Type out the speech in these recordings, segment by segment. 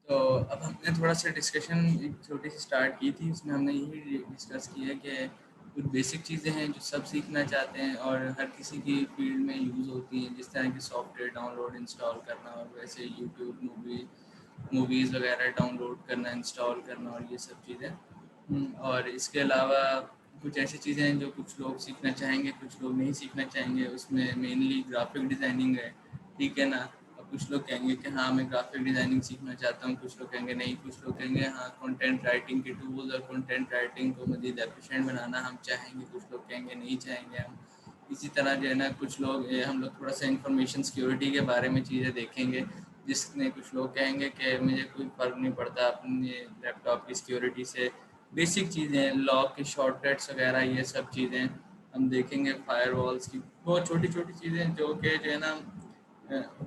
تو اب ہم نے تھوڑا سا ڈسکشن ایک چھوٹی سی اسٹارٹ کی تھی، اس میں ہم نے یہی ڈسکس کیا کہ کچھ بیسک چیزیں ہیں جو سب سیکھنا چاہتے ہیں اور ہر کسی کی فیلڈ میں یوز ہوتی ہیں، جس طرح کی software download install کرنا، اور ویسے یوٹیوب موویز وغیرہ ڈاؤن لوڈ کرنا، انسٹال کرنا، اور یہ سب چیزیں۔ اور اس کے علاوہ کچھ ایسی چیزیں ہیں جو کچھ لوگ سیکھنا چاہیں گے، کچھ لوگ نہیں سیکھنا چاہیں گے۔ اس میں مینلی گرافک ڈیزائننگ ہے، ٹھیک ہے نا۔ اب کچھ لوگ کہیں گے کہ ہاں میں گرافک ڈیزائننگ سیکھنا چاہتا ہوں، کچھ لوگ کہیں گے نہیں، کچھ لوگ کہیں گے ہاں کنٹینٹ رائٹنگ کے ٹولز اور کنٹینٹ رائٹنگ کو مزید ایفیشینٹ بنانا ہم چاہیں گے، کچھ لوگ کہیں گے نہیں چاہیں گے ہم۔ اسی طرح جو ہے نا کچھ لوگ ہم لوگ تھوڑا سا انفارمیشن سیکیورٹی کے بارے میں چیزیں دیکھیں گے، جس میں کچھ لوگ کہیں گے کہ مجھے کوئی فرق نہیں پڑتا اپنے لیپ ٹاپ کی سیکیورٹی سے۔ بیسک چیزیں، لاک کے شارٹ کٹس وغیرہ، یہ سب چیزیں ہم دیکھیں گے۔ فائر والز کی بہت چھوٹی چھوٹی چیزیں جو کہ جو ہے نا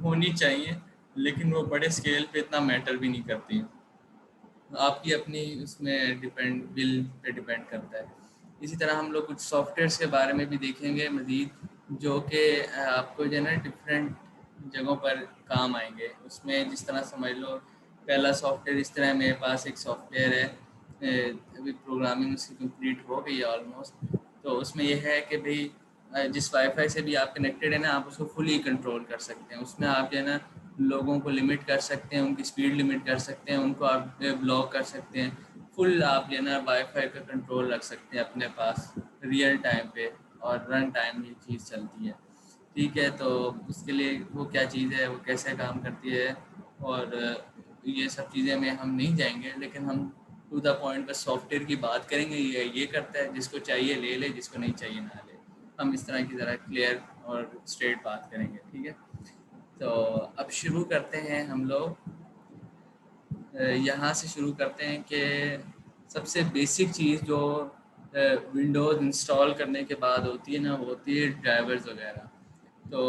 ہونی چاہیے، لیکن وہ بڑے اسکیل پہ اتنا میٹر بھی نہیں کرتی ہیں، آپ کی اپنی اس میں بل پہ ڈپینڈ کرتا ہے۔ اسی طرح ہم لوگ کچھ سافٹ ویئرس کے بارے میں بھی دیکھیں گے مزید، جو کہ آپ کو جو ہے نا ڈفرینٹ جگہوں پر کام آئیں گے۔ اس میں جس طرح سمجھ لو، پہلا سافٹ ویئر اس طرح میرے پاس ایک سافٹ ویئر ہے، ابھی پروگرامنگ اس کی کمپلیٹ ہو گئی ہے آلموسٹ۔ تو اس میں یہ ہے کہ بھئی جس وائی فائی سے بھی آپ کنیکٹیڈ ہیں نا، آپ اس کو فلی کنٹرول کر سکتے ہیں۔ اس میں آپ جو ہے نا لوگوں کو لمٹ کر سکتے ہیں، ان کی سپیڈ لمٹ کر سکتے ہیں، ان کو آپ بلاک کر سکتے ہیں۔ فل آپ جو ہے نا وائی فائی کا کنٹرول رکھ سکتے ہیں اپنے پاس ریئل ٹائم پہ، اور رن ٹائم یہ چیز چلتی ہے، ٹھیک ہے۔ تو اس کے لیے وہ کیا چیز ہے، وہ کیسے کام کرتی ہے، اور یہ سب چیزیں میں ہم نہیں جائیں گے، لیکن ہم ٹو دا پوائنٹ بس سافٹ ویئر کی بات کریں گے۔ یہ کرتا ہے، جس کو چاہیے لے لے، جس کو نہیں چاہیے نہ لے۔ ہم اس طرح کی ذرا کلیئر اور اسٹریٹ بات کریں گے، ٹھیک ہے۔ تو اب شروع کرتے ہیں ہم لوگ، یہاں سے شروع کرتے ہیں کہ سب سے بیسک چیز جو ونڈوز انسٹال کرنے کے بعد ہوتی ہے نا، وہ ہوتی ہے ڈرائیورز وغیرہ۔ تو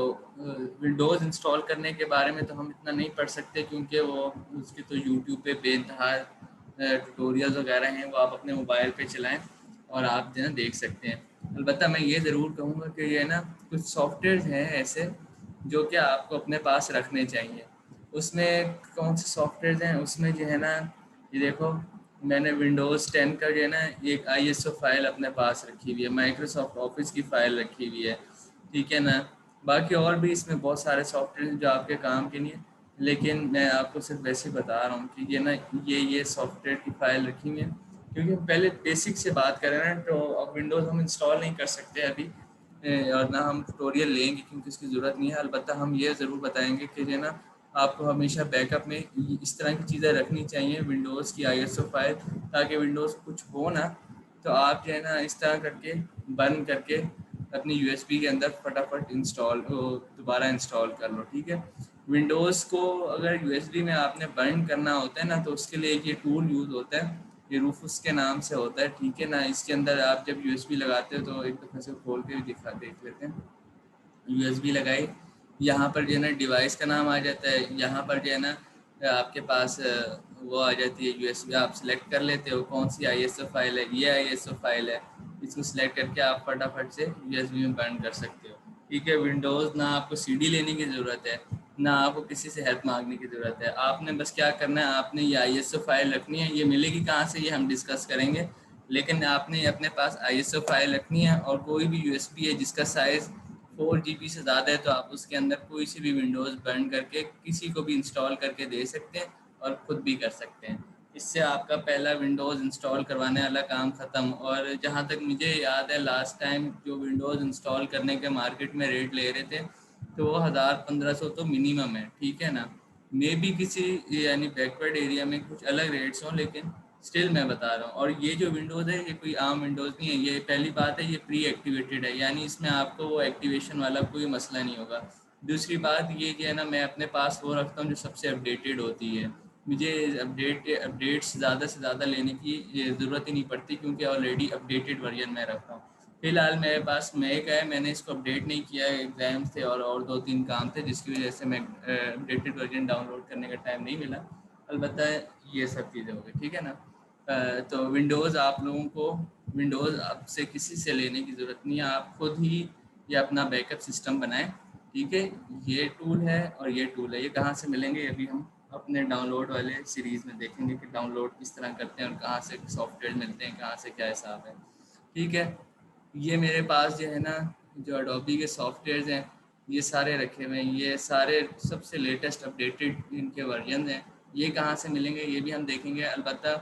ونڈوز انسٹال کرنے کے بارے میں تو ہم اتنا نہیں پڑھ سکتے، کیونکہ وہ اس کی تو یوٹیوب پہ بے انتہا ٹیوٹوریلز وغیرہ ہیں، وہ آپ اپنے موبائل پہ چلائیں اور آپ جو ہے دیکھ سکتے ہیں۔ البتہ میں یہ ضرور کہوں گا کہ یہ نا کچھ سافٹ ویئرز ہیں ایسے جو کہ آپ کو اپنے پاس رکھنے چاہیے۔ اس میں کون سے سافٹ ویئرز ہیں، اس میں جو ہے نا یہ دیکھو، میں نے ونڈوز 10 کا جو ہے نا ایک ISO فائل اپنے پاس رکھی ہوئی ہے، مائکروسافٹ آفس کی فائل رکھی ہوئی ہے، ٹھیک ہے نا۔ باقی اور بھی اس میں بہت سارے سافٹ ویئر جو آپ کے کام کے نہیں ہیں، لیکن میں آپ کو صرف ویسے بتا رہا ہوں کہ یہ نا یہ سافٹ ویئر کی فائل رکھی ہوئی ہے، کیونکہ ہم پہلے بیسک سے بات کریں نا، تو اب ونڈوز ہم انسٹال نہیں کر سکتے ابھی، اور نہ ہم ٹیوٹوریل لیں گے کیونکہ اس کی ضرورت نہیں ہے۔ البتہ ہم یہ ضرور بتائیں گے کہ جو ہے نا آپ کو ہمیشہ بیک اپ میں اس طرح کی چیزیں رکھنی چاہیے، ونڈوز کی ISO فائل، تاکہ ونڈوز کچھ ہو نا تو آپ جو ہے نا اس طرح کر کے بند کر کے اپنی USB کے اندر فٹافٹ دوبارہ انسٹال کر لو، ٹھیک ہے۔ ونڈوز کو اگر USB میں آپ نے بند کرنا ہوتا ہے نا، تو اس کے لیے ایک یہ ٹول یوز ہوتا ہے، یہ روفس کے نام سے ہوتا ہے، ٹھیک ہے نا۔ اس کے اندر آپ جب USB لگاتے ہو، تو ایک دفعہ سے کھول کے دیکھ لیتے ہیں۔ USB لگائی، یہاں پر جو ہے نا ڈیوائس کا نام آ جاتا ہے، یہاں پر جو ہے نا آپ کے پاس وہ آ جاتی ہے USB، آپ سلیکٹ کر لیتے ہو کون سی ISO فائل ہے، یہ ISO فائل ہے، اس کو سلیکٹ کر کے آپ فٹافٹ سے USB میں بند کر سکتے ہو، ٹھیک ہے۔ ونڈوز نہ آپ کو CD لینے کی ضرورت ہے، نہ آپ کو کسی سے ہیلپ مانگنے کی ضرورت ہے، آپ نے بس کیا کرنا ہے، آپ نے یہ ISO فائل رکھنی ہے۔ یہ ملے گی کہاں سے، یہ ہم ڈسکس کریں گے، لیکن آپ نے اپنے پاس ISO فائل رکھنی ہے، اور کوئی بھی USB ہے جس کا سائز 4 GB سے زیادہ ہے، تو آپ اس کے اندر کوئی سی بھی ونڈوز بند کر کے کسی کو بھی انسٹال کر کے دے سکتے ہیں، اور خود بھی کر سکتے ہیں۔ اس سے آپ کا پہلا ونڈوز انسٹال کروانے والا کام ختم۔ اور جہاں تک مجھے یاد ہے، لاسٹ ٹائم جو ونڈوز انسٹال کرنے کے مارکیٹ میں ریٹ لے رہے تھے، تو وہ 1000-1500 تو منیمم ہے، ٹھیک ہے نا۔ مے بھی کسی یعنی بیکورڈ ایریا میں کچھ الگ ریٹس ہوں، لیکن اسٹل میں بتا رہا ہوں۔ اور یہ جو ونڈوز ہے، یہ کوئی عام ونڈوز نہیں ہے، یہ پہلی بات ہے، یہ پری ایکٹیویٹڈ ہے، یعنی اس میں آپ کو وہ ایکٹیویشن والا کوئی مسئلہ نہیں ہوگا۔ دوسری بات یہ کہ ہے نا، میں اپنے پاس وہ رکھتا ہوں جو سب سے اپڈیٹڈ ہوتی ہے، مجھے اپڈیٹس زیادہ سے زیادہ لینے کی ضرورت ہی نہیں پڑتی، کیونکہ آلریڈی اپڈیٹڈ ورژن میں رکھتا ہوں۔ فی الحال میرے پاس میک ہے، میں نے اس کو اپڈیٹ نہیں کیا ہے، ایگزامس تھے اور 2-3 کام تھے، جس کی وجہ سے میں اپڈیٹڈ ورژن ڈاؤن لوڈ کرنے کا ٹائم نہیں ملا۔ البتہ یہ سب چیزیں ہو گئی، ٹھیک ہے نا۔ تو ونڈوز آپ لوگوں کو ونڈوز آپ سے کسی سے لینے کی ضرورت نہیں ہے، آپ خود ہی یہ اپنا بیک اپ سسٹم بنائیں، ٹھیک ہے۔ یہ ٹول ہے اور یہ ٹول ہے، یہ کہاں سے ملیں گے ابھی ہم اپنے ڈاؤن لوڈ والے سیریز میں دیکھیں گے کہ ڈاؤن لوڈ کس طرح کرتے ہیں اور کہاں سے سافٹ ویئر ملتے ہیں، کہاں سے کیا حساب ہے. ٹھیک ہے، یہ میرے پاس جو ہے نا جو اڈوبی کے سافٹ ویئرز ہیں یہ سارے رکھے ہوئے ہیں، یہ سارے سب سے لیٹسٹ اپڈیٹڈ ان کے ورژنز ہیں. یہ کہاں سے ملیں گے یہ بھی ہم دیکھیں گے. البتہ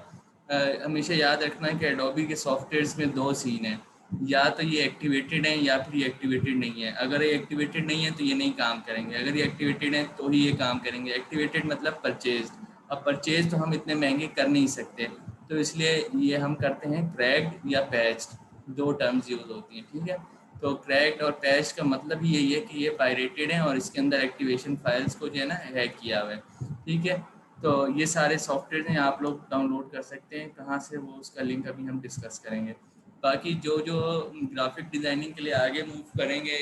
ہمیشہ یاد رکھنا ہے کہ ایڈوبی کے سافٹ ویئرس میں دو سین ہیں، یا تو یہ ایکٹیویٹیڈ ہیں یا پھر یہ ایکٹیویٹیڈ نہیں ہے. اگر یہ ایکٹیویٹیڈ نہیں ہے تو یہ نہیں کام کریں گے، اگر یہ ایکٹیویٹیڈ ہیں تو ہی یہ کام کریں گے. ایکٹیویٹیڈ مطلب پرچیز. اب پرچیز تو ہم اتنے مہنگے کر نہیں سکتے، تو اس لیے یہ ہم کرتے ہیں کریکڈ یا پیچڈ، دو ٹرمز یوز ہوتی ہیں. ٹھیک ہے، تو کریکڈ اور پیچ کا مطلب ہی یہی ہے کہ یہ پائریٹیڈ ہیں اور اس کے اندر ایکٹیویشن فائلز کو جو ہے نا ہیک کیا ہوا ہے. ٹھیک ہے، تو یہ سارے سافٹ ویئر ہیں آپ لوگ ڈاؤن لوڈ کر سکتے ہیں. کہاں سے وہ اس کا لنک ابھی ہم ڈسکس کریں گے. باقی جو گرافک ڈیزائننگ کے لیے آگے موو کریں گے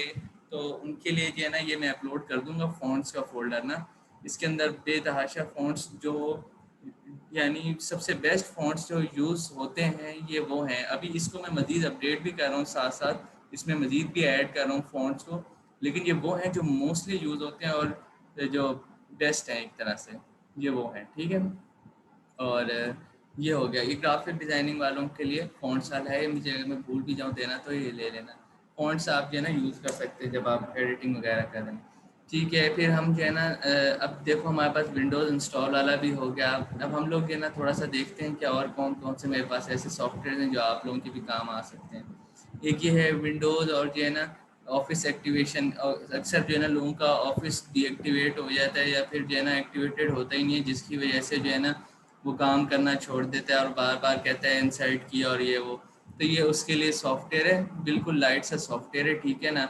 تو ان کے لیے جو ہے نا یہ میں اپلوڈ کر دوں گا فونٹس کا فولڈر نا. اس کے اندر بے تحاشا فونٹس جو یعنی سب سے بیسٹ فونٹس جو یوز ہوتے ہیں یہ وہ ہیں. ابھی اس کو میں مزید اپڈیٹ بھی کر رہا ہوں، ساتھ ساتھ اس میں مزید بھی ایڈ کر رہا ہوں فونٹس کو، لیکن یہ وہ ہیں جو موسٹلی یوز ہوتے ہیں اور جو بیسٹ ہیں ایک طرح سے یہ وہ ہیں. ٹھیک ہے، اور یہ ہو گیا یہ گرافک ڈیزائننگ والوں کے لیے فونٹس والا ہے. مجھے اگر میں بھول بھی جاؤں دینا تو یہ لے لینا. فونٹس آپ جو ہے نا یوز کر سکتے ہیں جب آپ ایڈیٹنگ وغیرہ کر رہے ہیں. ٹھیک ہے، پھر ہم جو ہے نا اب دیکھو ہمارے پاس ونڈوز انسٹال والا بھی ہو گیا. اب ہم لوگ جو ہے نا تھوڑا سا دیکھتے ہیں کہ اور کون کون سے میرے پاس ایسے سافٹ ویئر ہیں جو آپ لوگوں کے بھی کام آ سکتے ہیں. ایک یہ ہے ونڈوز اور جو ہے نا آفس ایکٹیویشن. اکثر جو ہے نا لوگوں کا آفس ڈی ایکٹیویٹ ہو جاتا ہے یا پھر جو ہے نا ایکٹیویٹیڈ ہوتا ہی نہیں ہے، جس کی وجہ سے جو ہے نا وہ کام کرنا چھوڑ دیتا ہے اور بار بار کہتا ہے انسرٹ کیا اور یہ وہ. تو یہ اس کے لیے سافٹ ویئر ہے، بالکل لائٹ سا سافٹ ویئر ہے. ٹھیک ہے نا،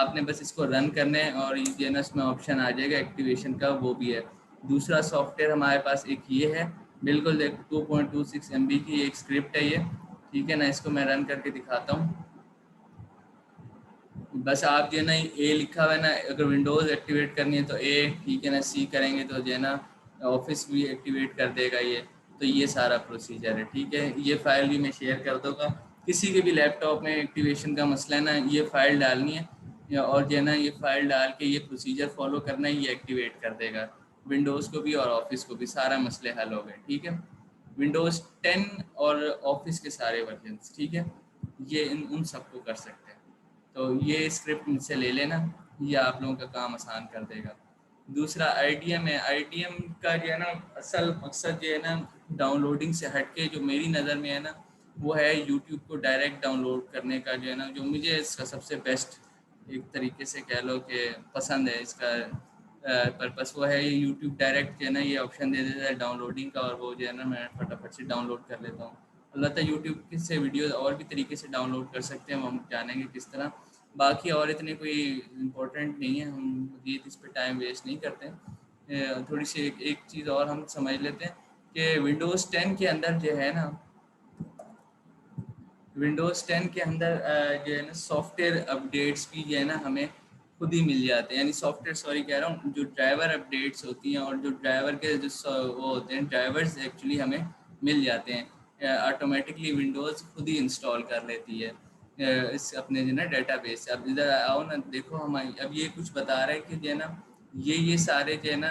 آپ نے بس اس کو رن کرنا ہے اور جو ہے نا اس میں آپشن آ جائے گا ایکٹیویشن کا، وہ بھی ہے. دوسرا سافٹ ویئر ہمارے پاس ایک یہ ہے، بالکل 2.26 MB کی ایک اسکرپٹ ہے یہ. ٹھیک ہے نا، اس کو میں رن کر کے دکھاتا ہوں. بس آپ جو ہے نا اے لکھا ہوا ہے نا، اگر ونڈوز ایکٹیویٹ کرنی ہے تو اے. ٹھیک ہے نا، سی کریں گے تو جو ہے نا آفس بھی ایکٹیویٹ کر دے گا یہ. تو یہ سارا پروسیجر ہے. ٹھیک ہے، یہ فائل بھی میں شیئر کر دوں گا. کسی کے بھی لیپ ٹاپ میں ایکٹیویشن کا مسئلہ ہے نا، یہ فائل ڈالنی ہے اور جو ہے نا یہ فائل ڈال کے یہ پروسیجر فالو کرنا ہے، یہ ایکٹیویٹ کر دے گا ونڈوز کو بھی اور آفس کو بھی. سارا مسئلے حل ہو گئے. ٹھیک ہے، ونڈوز 10 اور آفس کے سارے ورژنس. ٹھیک ہے، یہ ان سب کو کر سکتے ہیں. تو یہ اسکرپٹ مجھ سے لے لینا، یہ آپ لوگوں کا کام آسان کر دے گا. دوسرا آئی ڈی ایم ہے. آئی ڈی ایم کا جو ہے نا اصل مقصد جو ہے نا ڈاؤن لوڈنگ سے ہٹ کے جو میری نظر میں ہے نا وہ ہے یوٹیوب کو ڈائریکٹ ڈاؤن لوڈ کرنے کا. جو ہے نا جو مجھے اس کا سب سے بیسٹ ایک طریقے سے کہہ لو کہ پسند ہے اس کا پرپس، وہ ہے یہ یوٹیوب ڈائریکٹ جو ہے نا یہ آپشن دے دیتا ہے ڈاؤن لوڈنگ کا، اور وہ جو ہے نا میں فٹافٹ سے ڈاؤن لوڈ کر لیتا ہوں. البتہ یوٹیوب سے ویڈیوز اور بھی طریقے سے ڈاؤن لوڈ کر سکتے ہیں، وہ ہم جانیں گے کس طرح. باقی اور اتنے کوئی امپورٹنٹ نہیں ہے، ہم مزید اس پہ ٹائم ویسٹ نہیں کرتے ہیں. تھوڑی سی ایک چیز اور ہم سمجھ لیتے ہیں کہ ونڈوز 10 کے اندر جو ہے نا ونڈوز 10 کے اندر جو ہے نا سافٹ ویئر اپڈیٹس بھی جو ہے نا ہمیں خود ہی مل جاتے ہیں. یعنی سافٹ ویئر سوری کہہ رہا ہوں، جو ڈرائیور اپڈیٹس ہوتی ہیں اور جو ڈرائیور کے جو وہ ہوتے ہیں ڈرائیورز ایکچولی ہمیں مل جاتے ہیں. آٹومیٹکلی ونڈوز خود ہی انسٹال کر لیتی ہے اس اپنے جو ہے نا ڈیٹا بیس سے. اب ادھر آؤ نا، دیکھو ہم اب یہ کچھ بتا رہا ہے کہ جو ہے نا یہ سارے جو ہے نا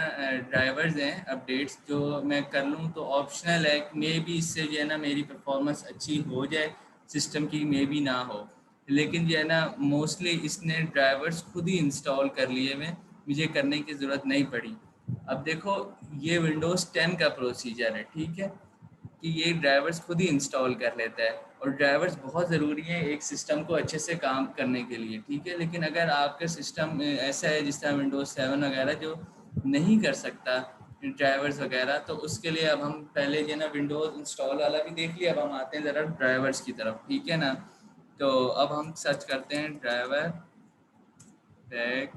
ڈرائیورز ہیں اپڈیٹس جو میں کر لوں تو آپشنل ہے. مے بی اس سے جو ہے نا میری پرفارمنس اچھی ہو جائے سسٹم کی، مے بی نہ ہو، لیکن جو ہے نا موسٹلی اس نے ڈرائیورز خود ہی انسٹال کر لیے ہوئے، مجھے کرنے کی ضرورت نہیں پڑی. اب دیکھو یہ ونڈوز 10 کا پروسیجر ہے. ٹھیک ہے، کہ یہ ڈرائیورز خود ہی انسٹال کر لیتا ہے اور ڈرائیورز بہت ضروری ہیں ایک سسٹم کو اچھے سے کام کرنے کے لیے. ٹھیک ہے، لیکن اگر آپ کا سسٹم ایسا ہے جس طرح ونڈوز 7 وغیرہ جو نہیں کر سکتا ڈرائیورز وغیرہ، تو اس کے لیے اب ہم پہلے جو ہے نا ونڈوز انسٹال والا بھی دیکھ لیا. اب ہم آتے ہیں ذرا ڈرائیورز کی طرف. ٹھیک ہے نا، تو اب ہم سرچ کرتے ہیں ڈرائیور پیک.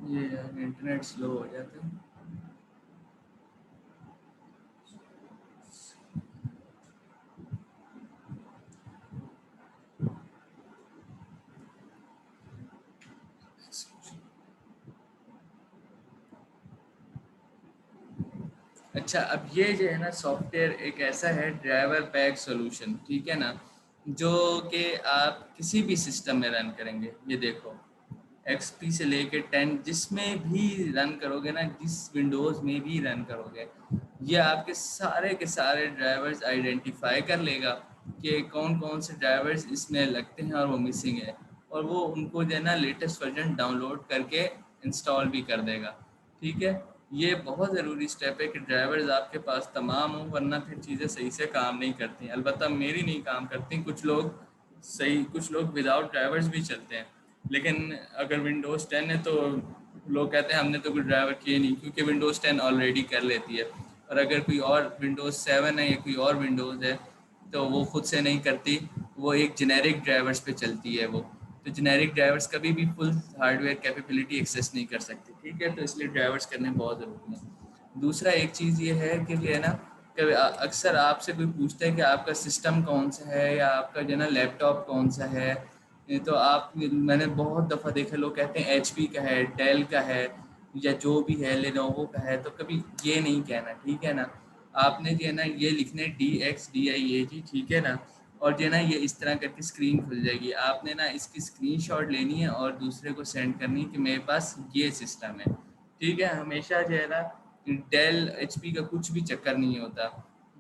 یہ انٹرنیٹ سلو ہو جاتا ہے. اچھا، اب یہ جو ہے نا سافٹ ویئر ایک ایسا ہے ڈرائیور پیک سولوشن. ٹھیک ہے نا، جو کہ آپ کسی بھی سسٹم میں رن کریں گے. یہ دیکھو ایکس پی سے لے کے 10 جس میں بھی رن کرو گے نا، جس ونڈوز میں بھی رن کرو گے، یہ آپ کے سارے ڈرائیورز آئیڈینٹیفائی کر لے گا کہ کون کون سے ڈرائیورز اس میں لگتے ہیں اور وہ مسنگ ہے، اور وہ ان کو جو ہے نا لیٹسٹ ورژن ڈاؤن لوڈ کر کے انسٹال بھی کر دے گا. ٹھیک ہے، یہ بہت ضروری اسٹیپ ہے کہ ڈرائیورز آپ کے پاس تمام ہوں، ورنہ پھر چیزیں صحیح سے کام نہیں کرتی. البتہ میری نہیں کام کرتی، کچھ لوگ وداؤٹ ڈرائیورز بھی چلتے ہیں. لیکن اگر ونڈوز 10 ہے تو لوگ کہتے ہیں ہم نے تو کوئی ڈرائیور کیے نہیں، کیونکہ ونڈوز 10 آلریڈی کر لیتی ہے. اور اگر کوئی اور ونڈوز 7 ہے یا کوئی اور ونڈوز ہے تو وہ خود سے نہیں کرتی، وہ ایک جنیرک ڈرائیورز پہ چلتی ہے. وہ تو جنیرک ڈرائیورز کبھی بھی فل ہارڈ ویئر کیپیبلٹی ایکسیس نہیں کر سکتی. ٹھیک ہے، تو اس لیے ڈرائیورز کرنے بہت ضروری ہیں. دوسرا ایک چیز یہ ہے کہ جو ہے نا کہ اکثر آپ سے کوئی پوچھتا ہے کہ آپ کا سسٹم کون سا ہے یا آپ کا جو ہے نا لیپ ٹاپ کون سا ہے. تو آپ، میں نے بہت دفعہ دیکھا لوگ کہتے ہیں ایچ پی کا ہے، ڈیل کا ہے، یا جو بھی ہے لینووو کا ہے. تو کبھی یہ نہیں کہنا، ٹھیک ہے نا. آپ نے جو ہے نا یہ لکھنے DXDIAG، ٹھیک ہے نا. اور جو ہے نا یہ اس طرح کر کے اسکرین کھل جائے گی. آپ نے نا اس کی اسکرین شاٹ لینی ہے اور دوسرے کو سینڈ کرنی ہے کہ میرے پاس یہ سسٹم ہے. ٹھیک ہے، ہمیشہ جو ہے نا ڈیل ایچ پی کا کچھ بھی چکر نہیں ہوتا.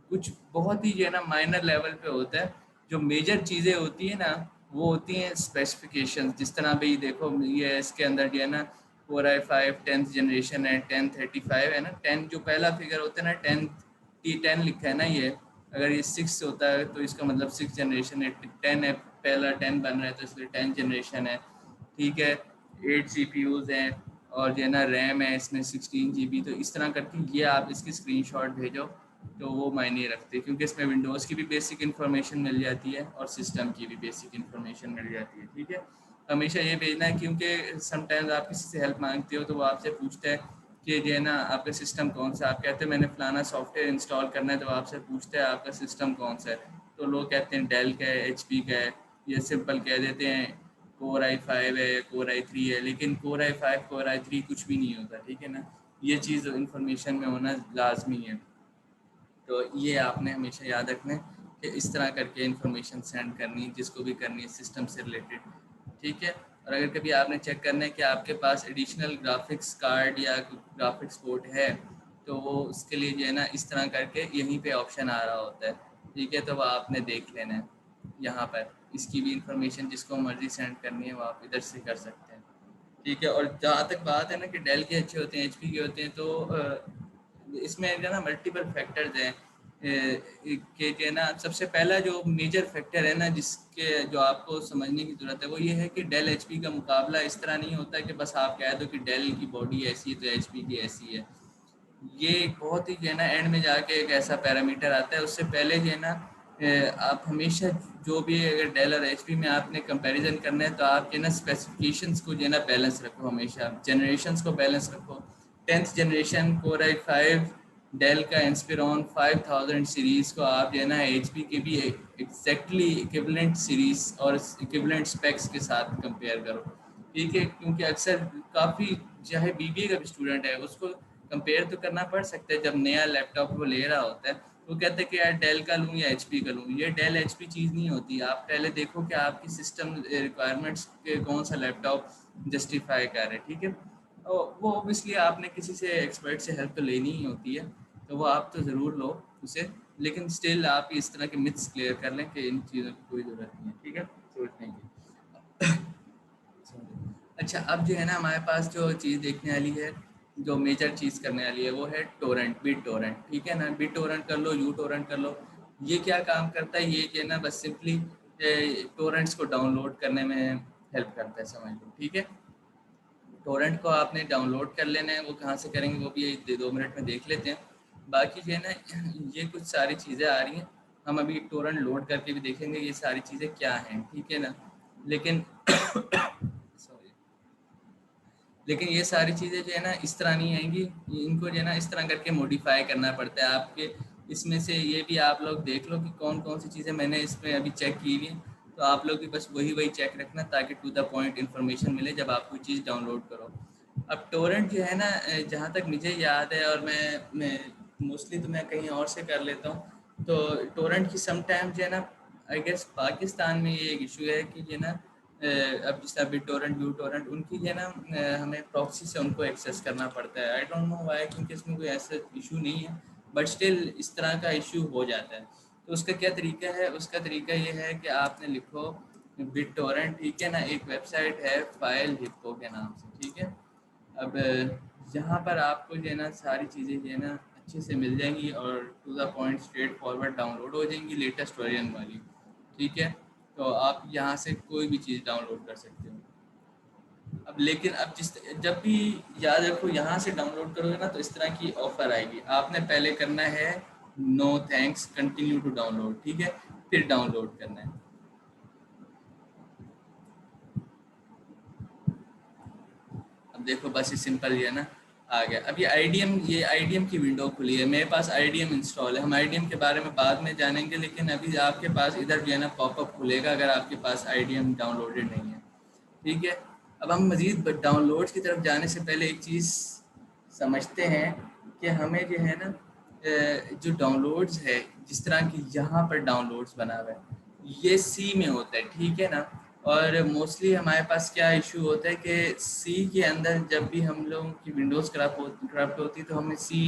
کچھ بہت ہی جو ہے نا مائنر لیول پہ ہوتا ہے. جو میجر چیزیں ہوتی ہیں نا وہ ہوتی ہیں اسپیسیفکیشن. جس طرح بھائی دیکھو یہ اس کے اندر جو ہے نا Core i5 10th جنریشن ہے، 1035 ہے نا. 10 جو پہلا فگر ہوتا ہے نا 10 لکھا ہے نا، یہ اگر یہ 6 ہوتا ہے تو اس کا مطلب 6 جنریشن ہے. 10 ہے، پہلا 10 بن رہا ہے تو اس لیے 10 جنریشن ہے. ٹھیک ہے، 8 CPU ہیں اور جو ہے نا ریم ہے اس میں 16 GB. تو اس طرح کر کے یہ آپ اس کی اسکرین شاٹ بھیجو تو وہ معنی رکھتے، کیونکہ اس میں ونڈوز کی بھی بیسک انفارمیشن مل جاتی ہے اور سسٹم کی بھی بیسک انفارمیشن مل جاتی ہے. ٹھیک ہے، ہمیشہ یہ بھیجنا ہے، کیونکہ سم ٹائمز آپ کسی سے ہیلپ مانگتے ہو تو وہ آپ سے پوچھتا ہے کہ جو ہے نا آپ کا سسٹم کون سا. آپ کہتے ہیں میں نے فلانا سافٹ ویئر انسٹال کرنا ہے، تو آپ سے پوچھتا ہے آپ کا سسٹم کون سا ہے. تو لوگ کہتے ہیں ڈیل کا ہے، ایچ پی کا ہے، یہ سمپل کہہ دیتے ہیں Core i5 ہے، Core i3 ہے. لیکن Core i5 Core i3 کچھ بھی نہیں ہوتا. ٹھیک ہے نا، یہ چیز انفارمیشن میں ہونا لازمی ہے. تو یہ آپ نے ہمیشہ یاد رکھنا ہے کہ اس طرح کر کے انفارمیشن سینڈ کرنی ہے جس کو بھی کرنی ہے سسٹم سے ریلیٹڈ. ٹھیک ہے، اور اگر کبھی آپ نے چیک کرنا ہے کہ آپ کے پاس ایڈیشنل گرافکس کارڈ یا گرافکس بورڈ ہے تو وہ اس کے لیے جو ہے نا اس طرح کر کے یہیں پہ آپشن آ رہا ہوتا ہے. ٹھیک ہے، تو وہ آپ نے دیکھ لینا ہے یہاں پر. اس کی بھی انفارمیشن جس کو مرضی سینڈ کرنی ہے وہ آپ ادھر سے کر سکتے ہیں. ٹھیک ہے، اور جہاں تک بات ہے نا کہ ڈیل کے اچھے ہوتے ہیں ایچ پی کے ہوتے ہیں، تو اس میں جو ہے نا ملٹیپل فیکٹرز ہیں. کہ جو ہے نا سب سے پہلا جو میجر فیکٹر ہے نا جس کے جو آپ کو سمجھنے کی ضرورت ہے وہ یہ ہے کہ ڈیل ایچ پی کا مقابلہ اس طرح نہیں ہوتا کہ بس آپ کہہ دو کہ ڈیل کی باڈی ایسی ہے تو ایچ پی کی ایسی ہے. یہ بہت ہی جو ہے نا اینڈ میں جا کے ایک ایسا پیرامیٹر آتا ہے. اس سے پہلے جو ہے نا آپ ہمیشہ جو بھی اگر ڈیل اور ایچ پی میں آپ نے کمپیریزن کرنا ہے تو آپ جو ہے نا اسپیسیفکیشنس کو جو ہے نا بیلنس رکھو، ہمیشہ جنریشنس کو بیلنس رکھو. 10th generation Core i5 deal کا انسپیرون 5000 سیریز کو آپ جو ہے نا ایچ پی کے بھی ایگزیکٹلی ایکویولنٹ سیریز اور ایکویولنٹ اسپیکس کے ساتھ کمپیئر کرو. ٹھیک ہے، کیونکہ اکثر کافی چاہے BBA کا بھی اسٹوڈنٹ ہے اس کو کمپیئر تو کرنا پڑ سکتا ہے. جب نیا لیپ ٹاپ وہ لے رہا ہوتا ہے وہ کہتے ہیں کہ یار ڈیل کا لوں یا ایچ پی کا لوں. یہ ڈیل ایچ پی چیز نہیں ہوتی. آپ پہلے دیکھو کہ آپ کی سسٹم ریکوائرمنٹس کے کون سا لیپ ٹاپ جسٹیفائی کر رہے. ٹھیک ہے، وہ اوبیسلی آپ نے کسی سے ایکسپرٹ سے ہیلپ تو لینی ہی ہوتی ہے، تو وہ آپ تو ضرور لو اسے. لیکن اسٹل آپ اس طرح کے متس کلیئر کر لیں کہ ان چیزوں کی کوئی ضرورت نہیں ہے. ٹھیک ہے، سوچنے کی. اچھا، اب جو ہے نا ہمارے پاس جو چیز دیکھنے والی ہے، جو میجر چیز کرنے والی ہے وہ ہے ٹورنٹ، بٹ ٹورنٹ. ٹھیک ہے نا، بٹ ٹورنٹ کر لو، یو ٹورنٹ کر لو. یہ کیا کام کرتا ہے؟ یہ جو ہے نا بس سمپلی ٹورنٹس کو ڈاؤن لوڈ کرنے میں ہیلپ کرتا ہے، سمجھ لو. ٹھیک ہے، ٹورنٹ کو آپ نے ڈاؤن لوڈ کر لینا ہے. وہ کہاں سے کریں گے وہ بھی 2 منٹ میں دیکھ لیتے ہیں. باقی جو ہے نا یہ کچھ ساری چیزیں آ رہی ہیں، ہم ابھی ٹورنٹ لوڈ کر کے بھی دیکھیں گے یہ ساری چیزیں کیا ہیں. ٹھیک ہے نا، لیکن یہ ساری چیزیں جو ہے نا اس طرح نہیں آئیں گی. ان کو جو ہے نا اس طرح کر کے موڈیفائی کرنا پڑتا ہے آپ کے. اس میں سے یہ بھی آپ لوگ دیکھ لو کہ کون کون سی چیزیں میں نے اس میں ابھی چیک کی ہوئی ہیں. تو آپ لوگ بھی بس وہی چیک رکھنا تاکہ ٹو دا پوائنٹ انفارمیشن ملے جب آپ کوئی چیز ڈاؤن لوڈ کرو. اب ٹورنٹ جو ہے نا جہاں تک مجھے یاد ہے، اور میں موسٹلی تو میں کہیں اور سے کر لیتا ہوں، تو ٹورنٹ کی سم ٹائم جو ہے نا آئی گیس پاکستان میں یہ ایک ایشو ہے کہ یہ نا اب جس طرح بٹ ٹورنٹ ویو ٹورنٹ ان کی یہ نا ہمیں پراکسی سے ان کو ایکسیس کرنا پڑتا ہے. آئی ڈونٹ نو وائی, کیونکہ اس میں کوئی ایسا ایشو نہیں ہے, بٹ اسٹل اس طرح کا ایشو ہو جاتا ہے. تو اس کا کیا طریقہ ہے؟ اس کا طریقہ یہ ہے کہ آپ نے لکھو بٹ ٹورنٹ, ٹھیک ہے نا, ایک ویب سائٹ ہے فائل ہپو کے نام سے, ٹھیک ہے. اب یہاں پر آپ کو جو ہے نا ساری چیزیں جو ہے نا اچھے سے مل جائیں گی اور to the point straightforward download ہو جائیں گی, لیٹسٹ ورژن والی, ٹھیک ہے. تو آپ یہاں سے کوئی بھی چیز ڈاؤن لوڈ کر سکتے ہو. اب لیکن اب جب بھی یاد رکھو یہاں سے ڈاؤن لوڈ کرو گے نا تو اس طرح کی آفر آئے گی. آپ نے پہلے کرنا ہے no thanks continue to download, ٹھیک ہے, پھر ڈاؤن لوڈ کرنا ہے. اب دیکھو بس یہ سمپل ہی ہے نا, آ گیا. اب یہ آئی ڈی ایم کی ونڈو کھلی ہے, میرے پاس آئی ڈی ایم انسٹال ہے. ہم آئی ڈی ایم کے بارے میں بعد میں جانیں گے, لیکن ابھی آپ کے پاس ادھر جو ہے نا پاپ اپ کھلے گا اگر آپ کے پاس I D M downloaded نہیں ہے, ٹھیک ہے. اب ہم مزید ڈاؤن لوڈ کی طرف جانے سے پہلے ایک چیز سمجھتے ہیں کہ ہمیں جو ہے نا جو ڈاؤن لوڈز ہے, جس طرح کی یہاں پر ڈاؤن لوڈز بنا ہوا ہے, یہ سی میں ہوتا ہے, ٹھیک ہے نا. اور موسٹلی ہمارے پاس کیا ایشو ہوتا ہے کہ سی کے اندر جب بھی ہم لوگوں کی ونڈوز کرپٹ ہوتی ہے تو ہمیں سی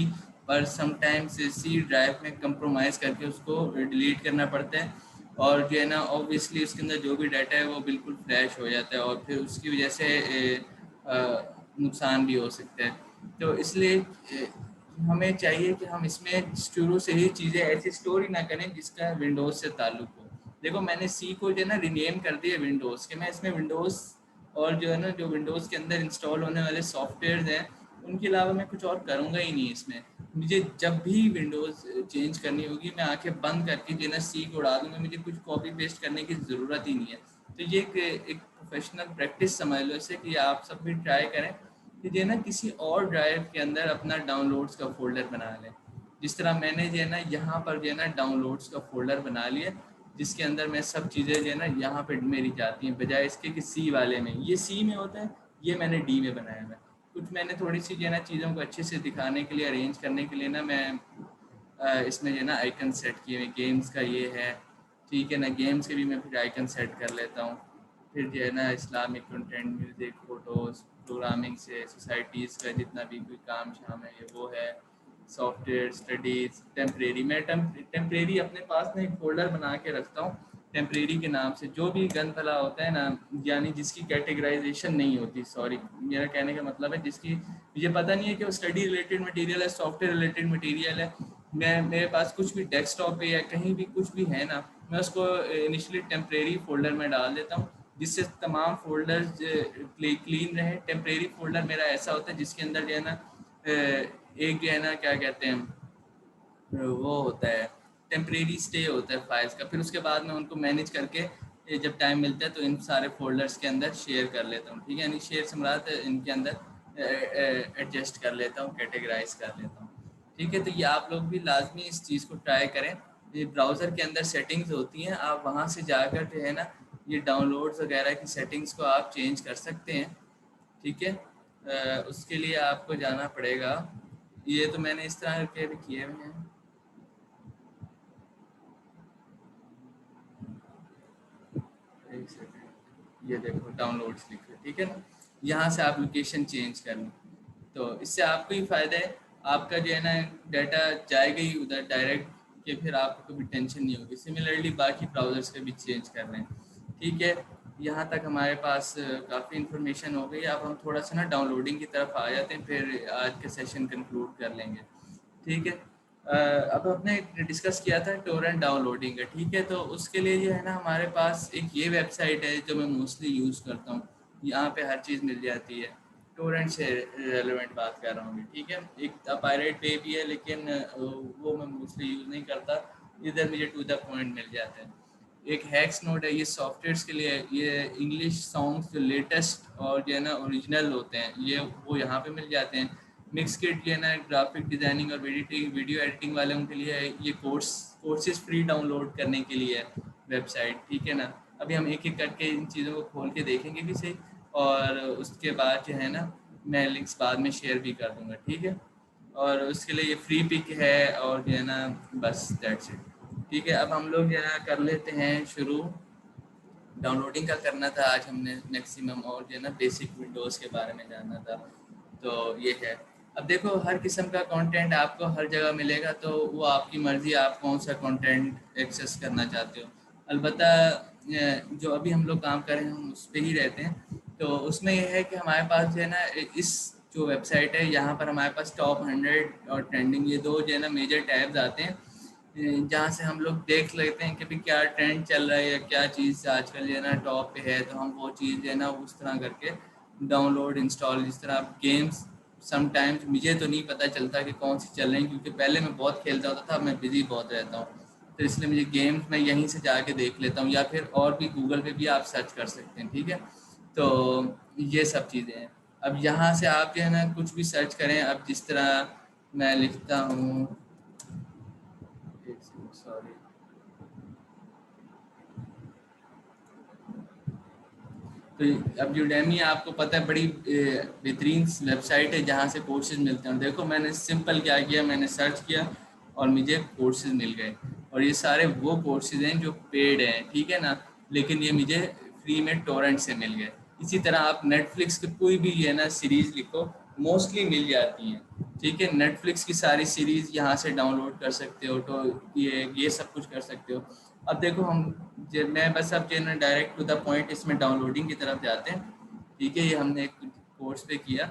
اور سم ٹائمز سی ڈرائیو میں کمپرومائز کر کے اس کو ڈیلیٹ کرنا پڑتا ہے, اور جو ہے نا اوبویسلی اس کے اندر جو بھی ڈاٹا ہے وہ بالکل فلیش ہو جاتا ہے, اور پھر اس کی وجہ سے نقصان بھی ہو سکتا ہے. تو اس لیے ہمیں چاہیے کہ ہم اس میں شروع سے ہی چیزیں ایسی اسٹور ہی نہ کریں جس کا ونڈوز سے تعلق ہو. دیکھو میں نے سی کو جو ہے نا رینیم کر دیا ونڈوز کے, میں اس میں ونڈوز اور جو ہے نا جو ونڈوز کے اندر انسٹال ہونے والے سافٹ ویئرز ہیں ان کے علاوہ میں کچھ اور کروں گا ہی نہیں. اس میں مجھے جب بھی ونڈوز چینج کرنی ہوگی میں آنکھیں بند کر کے جو ہے نا سی کو اڑا دوں گا, مجھے کچھ کاپی پیسٹ کرنے کی ضرورت ہی نہیں ہے. تو یہ ایک پروفیشنل پریکٹس سمجھ لو اسے, کہ آپ سب بھی ٹرائی کریں کہ جو ہے نا کسی اور ڈرائیو کے اندر اپنا ڈاؤن لوڈس کا فولڈر بنا لیں. جس طرح میں نے جو ہے نا یہاں پر جو ہے نا ڈاؤن لوڈس کا فولڈر بنا لیا, جس کے اندر میں سب چیزیں جو ہے نا یہاں پہ میری جاتی ہیں, بجائے اس کے کہ سی والے میں. یہ سی میں ہوتا ہے, یہ میں نے ڈی میں بنایا ہوا ہے. کچھ میں نے تھوڑی سی جو ہے نا چیزوں کو اچھے سے دکھانے کے لیے, ارینج کرنے کے لیے نا میں اس میں جو ہے نا آئیکن سیٹ کیے ہوئے, گیمز کا یہ ہے, ٹھیک ہے نا. گیمز کے بھی میں پھر آئیکن سیٹ کر لیتا ہوں. پھر جو ہے نا Islamic content, music, photos, programming سے سوسائٹیز کا جتنا بھی کوئی کام شام ہے یہ وہ ہے, سافٹ ویئر, اسٹڈیز, ٹیمپریری. میں ٹیمپریری اپنے پاس نا ایک فولڈر بنا کے رکھتا ہوں ٹیمپریری کے نام سے. جو بھی گن پھلا ہوتا ہے نا, یعنی جس کی کیٹیگرائزیشن نہیں ہوتی, سوری میرا کہنے کا مطلب ہے جس کی مجھے پتہ نہیں ہے کہ وہ اسٹڈی ریلیٹڈ مٹیریل ہے, سافٹ ویئر ریلیٹڈ مٹیریل ہے, میرے پاس کچھ بھی ڈیسک ٹاپ پہ یا کہیں بھی کچھ بھی ہے نا, میں اس کو انیشلی ٹیمپریری فولڈر میں ڈال دیتا ہوں, جس سے تمام فولڈرز کلین رہیں. ٹیمپریری فولڈر میرا ایسا ہوتا ہے جس کے اندر جو ہے نا ایک جو ہے نا کیا کہتے ہیں وہ ہوتا ہے ٹیمپریری اسٹے ہوتا ہے فائلس کا. پھر اس کے بعد میں ان کو مینیج کر کے جب ٹائم ملتا ہے تو ان سارے فولڈرس کے اندر شیئر کر لیتا ہوں, ٹھیک ہے. یعنی شیئر سے مراد ان کے اندر ایڈجسٹ کر لیتا ہوں, کیٹیگرائز کر لیتا ہوں, ٹھیک ہے. تو یہ آپ لوگ بھی لازمی اس چیز کو ٹرائی کریں. یہ براؤزر کے اندر سیٹنگز ہوتی ہیں, آپ وہاں سے جا کر جو ہے نا یہ ڈاؤن لوڈز وغیرہ کی سیٹنگز کو آپ چینج کر سکتے ہیں, ٹھیک ہے. اس کے لیے آپ کو جانا پڑے گا. یہ تو میں نے اس طرح کے بھی کیے ہوئے ہیں. ایک سیکنڈ, یہ دیکھو ڈاؤن لوڈس لکھے, ٹھیک ہے نا. یہاں سے آپ لوکیشن چینج کر لیں تو اس سے آپ کو ہی فائدہ ہے. آپ کا جو ہے نا ڈیٹا جائے گا ہی ادھر ڈائریکٹ, کہ پھر آپ کو کبھی ٹینشن نہیں ہوگی. سملرلی باقی براؤزرس کے بھی چینج کر رہے ہیں, ٹھیک ہے. یہاں تک ہمارے پاس کافی انفارمیشن ہو گئی. اب ہم تھوڑا سا نا ڈاؤن لوڈنگ کی طرف آ جاتے ہیں, پھر آج کے سیشن کنکلوڈ کر لیں گے, ٹھیک ہے. اب ہم نے ڈسکس کیا تھا ٹورنٹ ڈاؤن لوڈنگ کا, ٹھیک ہے. تو اس کے لیے جو ہے نا ہمارے پاس ایک یہ ویب سائٹ ہے جو میں موسٹلی یوز کرتا ہوں. یہاں پہ ہر چیز مل جاتی ہے. ٹورنٹ سے ریلیونٹ بات کر رہا ہوں, ٹھیک ہے. ایک پائریٹ پے بھی ہے, لیکن وہ میں موسٹلی یوز نہیں کرتا. ادھر مجھے ٹو دا پوائنٹ مل جاتا ہے. ایک ہیکس نوٹ ہے, یہ سافٹ ویئرس کے لیے. یہ انگلش سانگس جو لیٹسٹ اور جو ہے نا اوریجنل ہوتے ہیں یہ وہ یہاں پہ مل جاتے ہیں. مکس کٹ جو ہے نا گرافک ڈیزائننگ اور ویڈیو ایڈیٹنگ والوں کے لیے ہے. یہ کورسز فری ڈاؤن لوڈ کرنے کے لیے ویب سائٹ, ٹھیک ہے نا. ابھی ہم ایک ایک کر کے ان چیزوں کو کھول کے دیکھیں گے بھی صحیح, اور اس کے بعد جو ہے نا میں لنکس بعد میں شیئر بھی کر دوں گا, ٹھیک ہے. اور اس کے لیے یہ فری پک ہے, اور جو ہے نا بس دیٹس اٹ. ٹھیک ہے، اب ہم لوگ جو ہے نا کر لیتے ہیں شروع. ڈاؤن لوڈنگ کا کرنا تھا آج ہم نے میکسیمم، اور جو ہے نا بیسک ونڈوز کے بارے میں جاننا تھا. تو یہ ہے. اب دیکھو ہر قسم کا کنٹینٹ آپ کو ہر جگہ ملے گا، تو وہ آپ کی مرضی آپ کون سا کنٹینٹ ایکسیس کرنا چاہتے ہو. البتہ جو ابھی ہم لوگ کام کر رہے ہیں ہم اس پہ ہی رہتے ہیں. تو اس میں یہ ہے کہ ہمارے پاس جو ہے نا اس جو ویب سائٹ ہے یہاں پر ہمارے پاس ٹاپ 100 اور ٹرینڈنگ، یہ دو جو ہے نا میجر ٹیبز آتے ہیں جہاں سے ہم لوگ دیکھ لیتے ہیں کہ بھی کیا ٹرینڈ چل رہا ہے یا کیا چیز آج کل جو ہے نا ٹاپ پہ ہے. تو ہم وہ چیز جو ہے نا اس طرح کر کے ڈاؤن لوڈ انسٹال، جس طرح گیمز سم ٹائمز مجھے تو نہیں پتہ چلتا کہ کون سی چل رہی ہیں، کیونکہ پہلے میں بہت کھیلتا ہوتا تھا، اب میں بزی بہت رہتا ہوں. تو اس لیے مجھے گیمز میں یہیں سے جا کے دیکھ لیتا ہوں، یا پھر اور بھی گوگل پہ بھی آپ سرچ کر سکتے ہیں. ٹھیک ہے، تو یہ سب چیزیں ہیں. اب یہاں سے آپ جو ہے نا کچھ بھی سرچ کریں. اب جس طرح میں لکھتا ہوں، سوری، تو اب یوڈیمی آپ کو پتہ ہے بڑی بہترین ویب سائٹ ہے جہاں سے کورسز ملتے ہیں. دیکھو میں نے سمپل کیا کیا، میں نے سرچ کیا اور مجھے کورسز مل گئے. اور یہ سارے وہ کورسز ہیں جو پیڈ ہیں، ٹھیک ہے نا، لیکن یہ مجھے فری میں ٹورنٹ سے مل گئے. اسی طرح آپ نیٹ فلکس کی کوئی بھی ہے نا سیریز لکھو، موسٹلی مل جاتی ہیں. ٹھیک ہے، نیٹ فلکس کی ساری سیریز یہاں سے ڈاؤن لوڈ کر سکتے ہو، تو یہ سب کچھ کر سکتے ہو. اب دیکھو میں بس اب جو ہے ڈائریکٹ ٹو دا پوائنٹ اس میں ڈاؤن لوڈنگ کی طرف جاتے ہیں. ٹھیک ہے، یہ ہم نے ایک کورس پہ کیا.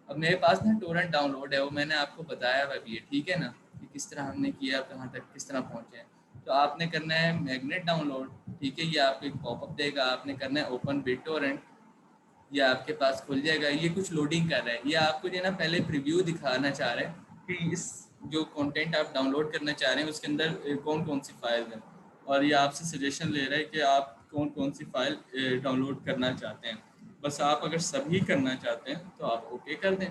اب میرے پاس نا ٹورنٹ ڈاؤن لوڈ ہے، وہ میں نے آپ کو بتایا ابھی. ٹھیک ہے نا، کہ کس طرح ہم نے کیا، کہاں تک کس طرح پہنچے ہیں. تو آپ نے کرنا ہے میگنیٹ ڈاؤن لوڈ. ٹھیک ہے، یہ آپ کو ایک پاپ اپ دے گا، آپ نے کرنا ہے اوپن بٹ ٹورنٹ. یہ آپ کے پاس کھل جائے گا. یہ کچھ لوڈنگ کر رہا ہے. یہ آپ کو جو ہے نا پہلے پریویو دکھانا چاہ رہا ہے کہ اس جو کنٹینٹ آپ ڈاؤن لوڈ کرنا چاہ رہے ہیں اس کے اندر کون کون سی فائل ہیں، اور یہ آپ سے سجیشن لے رہا ہے کہ آپ کون کون سی فائل ڈاؤن لوڈ کرنا چاہتے ہیں. بس آپ اگر سبھی کرنا چاہتے ہیں تو آپ اوکے کر دیں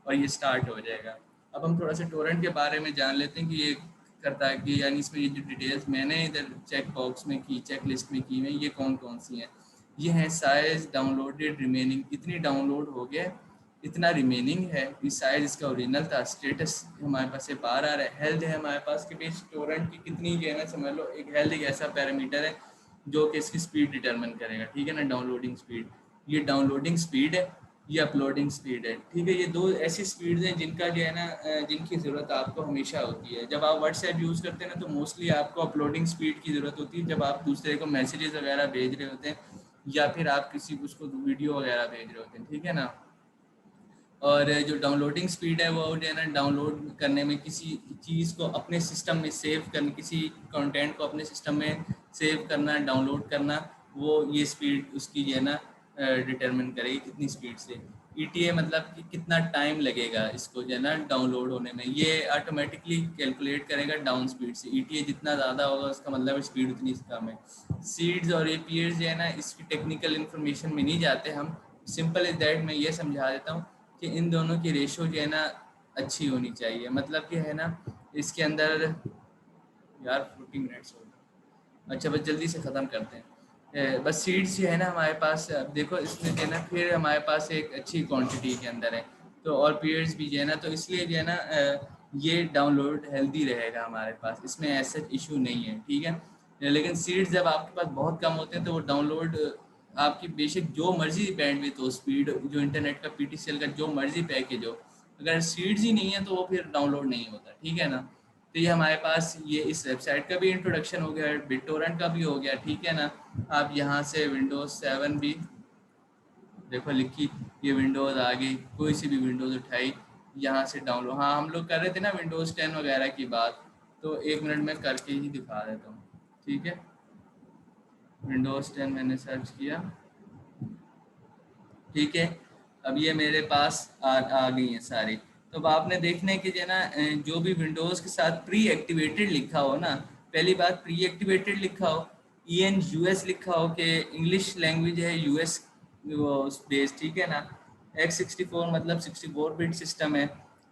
اور یہ سٹارٹ ہو جائے گا. اب ہم تھوڑا سا ٹورنٹ کے بارے میں جان لیتے ہیں کہ یہ کرتا ہے کہ یعنی اس میں یہ جو ڈیٹیلز میں نے ادھر چیک باکس میں کی، چیک لسٹ میں کی ہوئی ہیں، یہ کون کون سی ہیں. یہ ہیں سائز ڈاؤن لوڈیڈ ریمیننگ، اتنی ڈاؤن لوڈ ہو گیا، اتنا ریمیننگ ہے. یہ سائز اس کا اوریجنل تھا. اسٹیٹس ہمارے پاس سے باہر آ رہا ہے. ہیلتھ ہے ہمارے پاس کہ بھی اسٹورنٹ کی کتنی جو ہے نا سمجھ لو ایک ہیلتھ ایک ایسا پیرامیٹر ہے جو کہ اس کی سپیڈ ڈٹرمن کرے گا. ٹھیک ہے نا، ڈاؤن لوڈنگ سپیڈ. یہ ڈاؤن لوڈنگ سپیڈ ہے، یہ اپلوڈنگ سپیڈ ہے. ٹھیک ہے، یہ دو ایسی سپیڈز ہیں جن کا جو ہے نا جن کی ضرورت آپ کو ہمیشہ ہوتی ہے. جب آپ واٹس ایپ یوز کرتے ہیں نا تو موسٹلی آپ کو اپلوڈنگ سپیڈ کی ضرورت ہوتی ہے، جب آپ دوسرے کو میسیجز وغیرہ بھیج رہے ہوتے ہیں یا پھر آپ کسی اس کو ویڈیو وغیرہ بھیج رہے ہوتے ہیں. ٹھیک ہے نا. اور جو ڈاؤن لوڈنگ سپیڈ ہے وہ جو ہے نا ڈاؤن لوڈ کرنے میں کسی چیز کو اپنے سسٹم میں سیو کرنا، کسی کنٹینٹ کو اپنے سسٹم میں سیو کرنا، ڈاؤن لوڈ کرنا، وہ یہ سپیڈ اس کی جو ہے نا ڈٹرمن کرے گی کتنی سپیڈ سے. ای ٹی اے مطلب کہ کتنا ٹائم لگے گا اس کو جو ہے نا ڈاؤن لوڈ ہونے میں، یہ آٹومیٹکلی کیلکولیٹ کرے گا ڈاؤن سپیڈ سے. ای ٹی اے جتنا زیادہ ہوگا اس کا مطلب اسپیڈ اتنی کم ہے. سیڈز اور اے پی ایز جو ہے نا اس کی ٹیکنیکل انفارمیشن میں نہیں جاتے ہم. سمپل از دیٹ میں یہ سمجھا دیتا ہوں کہ ان دونوں کی ریشو جو ہے نا اچھی ہونی چاہیے. مطلب کہ ہے نا اس کے اندر یار 40 منٹس ہو گئے. اچھا بس جلدی سے ختم کرتے ہیں. بس سیڈس جو ہے نا ہمارے پاس، اب دیکھو اس میں جو ہے نا پھر ہمارے پاس ایک اچھی کوانٹٹی کے اندر ہے، تو اور پیریڈس بھی جو ہے نا، تو اس لیے جو ہے نا یہ ڈاؤن لوڈ ہیلدی رہے گا ہمارے پاس، اس میں ایسا ایشو نہیں ہے. ٹھیک ہے، لیکن سیڈس جب آپ کے پاس بہت کم ہوتے ہیں تو وہ ڈاؤن لوڈ آپ کی بے شک جو مرضی بینڈ وتھ ہو، اسپیڈ جو انٹرنیٹ کا پی ٹی سی ایل کا جو مرضی پیکیج ہو، اگر سیڈز ہی نہیں ہے تو وہ پھر ڈاؤن لوڈ نہیں ہوتا. ٹھیک ہے نا. تو یہ ہمارے پاس یہ اس ویب سائٹ کا بھی انٹروڈکشن ہو گیا، بٹ ٹورنٹ کا بھی ہو گیا. ٹھیک ہے نا. آپ یہاں سے ونڈوز 7 بھی دیکھو لکھی، یہ ونڈوز آ گئی، کوئی سی بھی ونڈوز اٹھائی یہاں سے ڈاؤن لوڈ. ہاں ہم لوگ کر رہے تھے نا ونڈوز 10 وغیرہ کی بات، تو ایک منٹ میں کر کے ہی دکھا دیتا ہوں. ٹھیک ہے، ونڈوز 10 میں نے سرچ کیا. ٹھیک ہے، اب یہ میرے پاس آ گئی ہیں ساری. تو اب آپ نے دیکھنا ہے کہ جو ہے نا جو بھی ونڈوز کے ساتھ پری ایکٹیویٹڈ لکھا ہو نا، پہلی بات پری ایکٹیویٹڈ لکھا ہو، ای این یو ایس لکھا ہو کہ انگلش لینگویج ہے یو ایس بیس. ٹھیک ہے نا. X64 مطلب 64 بٹ سسٹم ہے.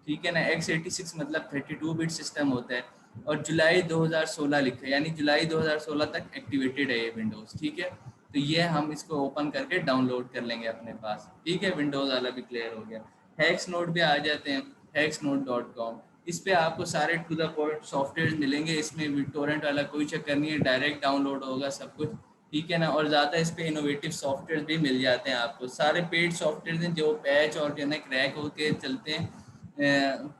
ٹھیک ہے نا. X86 مطلب 32 بٹ سسٹم ہوتا ہے. اور جولائی 2016 لکھا ہے، یعنی جولائی 2016 تک ایکٹیویٹڈ ہے یہ ونڈوز. ٹھیک ہے، تو یہ ہم اس کو اوپن کر کے ڈاؤن لوڈ کر لیں گے اپنے پاس. ٹھیک ہے، ونڈوز والا بھی کلیئر ہو گیا. ہیکس نوڈ پہ آ جاتے ہیں، ہیکس نوڈ .com. اس پہ آپ کو سارے to the point software ملیں گے. اس میں ٹورنٹ والا کوئی چکر نہیں ہے, ڈائریکٹ ڈاؤن لوڈ ہوگا سب کچھ, ٹھیک ہے نا. اور زیادہ اس پہ انوویٹیو سافٹ ویئر بھی مل جاتے ہیں آپ کو. سارے پیڈ سافٹ ویئر ہیں جو پیچ اور جو ہے نا کریک ہو کے چلتے ہیں.